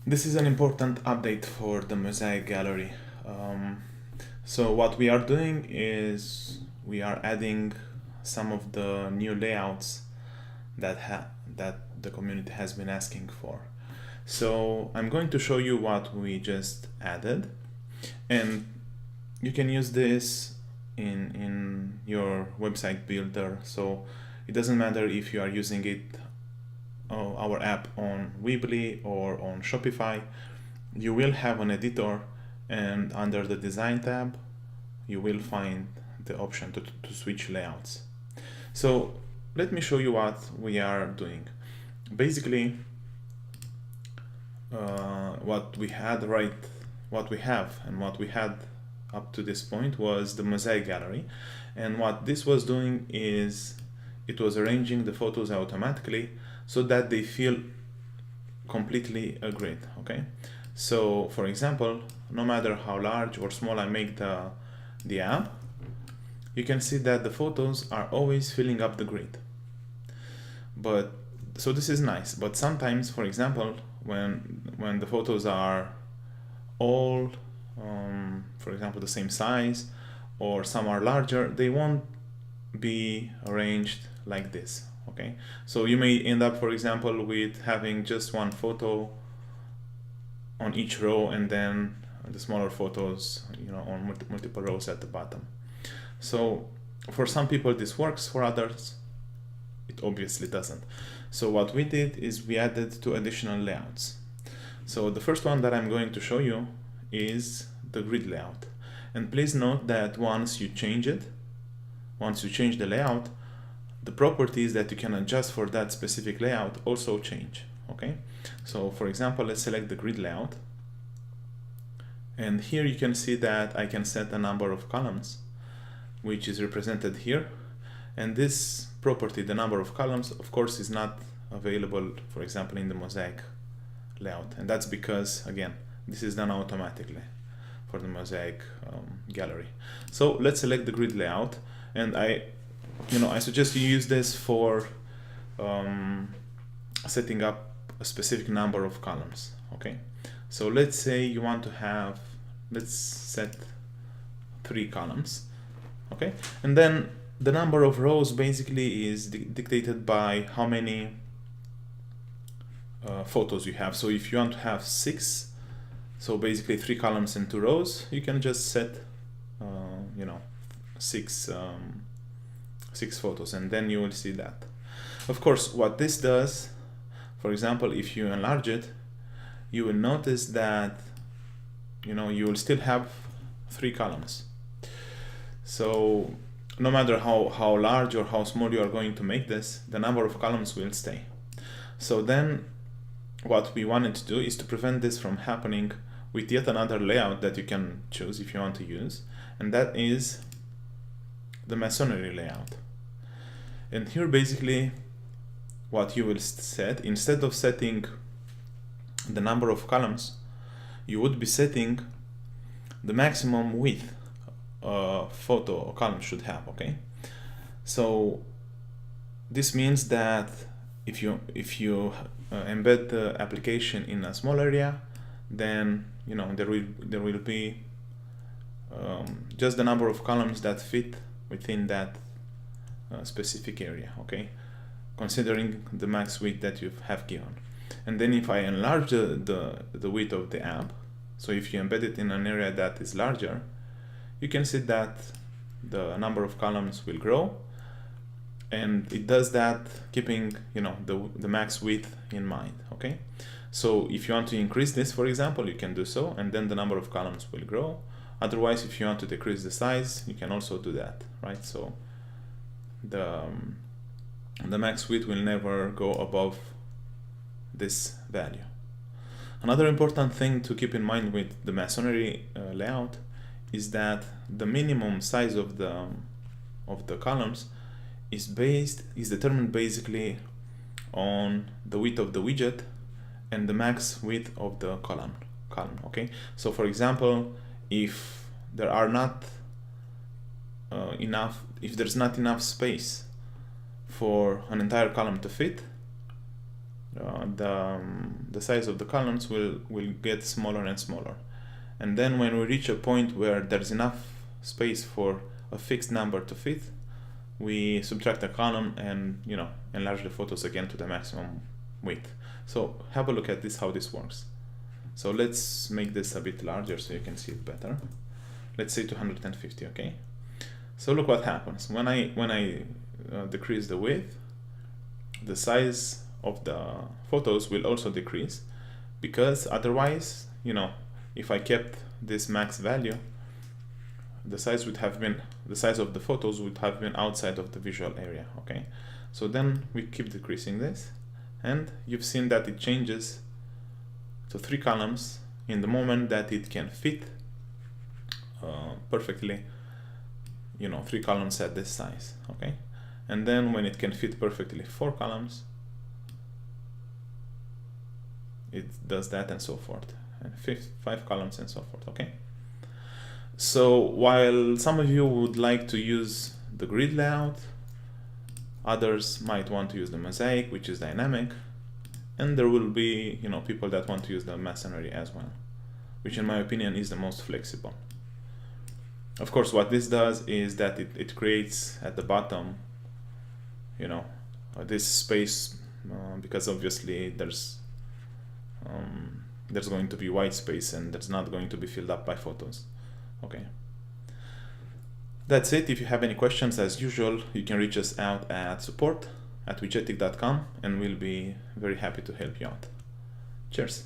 This is an important update for the Mosaic gallery. So what we are doing is we are adding some of the new layouts that the community has been asking for. So I'm going to show you what we just added, and you can use this in your website builder. So it doesn't matter if you are using it our app on Weebly or on Shopify. You will have an editor, and under the design tab you will find the option to switch layouts. So let me show you what we are doing. Basically what we have and what we had up to this point was the Mosaic gallery, and what this was doing is it was arranging the photos automatically so that they feel completely a grid. Okay, so for example, no matter how large or small I make the app, you can see that the photos are always filling up the grid. But so this is nice, but sometimes, for example, when the photos are all for example the same size, or some are larger, they won't be arranged like this. Okay, so you may end up, for example, with having just one photo on each row, and then the smaller photos, on multiple rows at the bottom. So for some people this works, for others it obviously doesn't. So what we did is we added two additional layouts. So the first one that I'm going to show you is the grid layout. And please note that once you change the layout, the properties that you can adjust for that specific layout also change. Okay, so for example, let's select the grid layout, and here you can see that I can set a number of columns, which is represented here. And this property, the number of columns, of course is not available, for example, in the Mosaic layout, and that's because, again, this is done automatically for the Mosaic gallery. So let's select the grid layout, and I suggest you use this for setting up a specific number of columns. Okay, so let's say you want to have, let's set 3 columns. Okay, and then the number of rows basically is dictated by how many photos you have. So if you want to have 6, so basically 3 columns and 2 rows, you can just set 6 photos, and then you will see that. Of course, what this does, for example, if you enlarge it, you will notice that you will still have 3 columns. So no matter how large or how small you are going to make this, the number of columns will stay. So then what we wanted to do is to prevent this from happening with yet another layout that you can choose if you want to use, and that is the Masonry layout. And here basically what you will set, instead of setting the number of columns, you would be setting the maximum width a photo or column should have. Okay, so this means that if you embed the application in a small area, then there will be just the number of columns that fit within that specific area. Okay, considering the max width that you have given. And then if I enlarge the width of the app, so if you embed it in an area that is larger, you can see that the number of columns will grow, and it does that keeping the max width in mind. Okay, so if you want to increase this, for example, you can do so, and then the number of columns will grow. Otherwise, if you want to decrease the size, you can also do that, right? So the max width will never go above this value. Another important thing to keep in mind with the Masonry layout is that the minimum size of the columns is determined basically on the width of the widget and the max width of the column. Okay, so for example, if there are not there's not enough space for an entire column to fit, the size of the columns will get smaller and smaller. And then when we reach a point where there's enough space for a fixed number to fit, we subtract a column and enlarge the photos again to the maximum width. So have a look at this, how this works. So let's make this a bit larger so you can see it better. Let's say 250, okay? So look what happens. When I decrease the width, the size of the photos will also decrease, because otherwise, if I kept this max value, the size of the photos would have been outside of the visual area, okay? So then we keep decreasing this, and you've seen that it changes to 3 columns in the moment that it can fit perfectly, 3 columns at this size, okay? And then when it can fit perfectly 4 columns, it does that, and so forth, and 5 columns and so forth, okay? So while some of you would like to use the grid layout, others might want to use the Mosaic, which is dynamic, and there will be people that want to use the Masonry as well, which in my opinion is the most flexible. Of course, what this does is that it creates at the bottom this space, because obviously there's going to be white space, and that's not going to be filled up by photos. Okay, that's it. If you have any questions, as usual, you can reach us out at support@widgetic.com, and we'll be very happy to help you out. Cheers.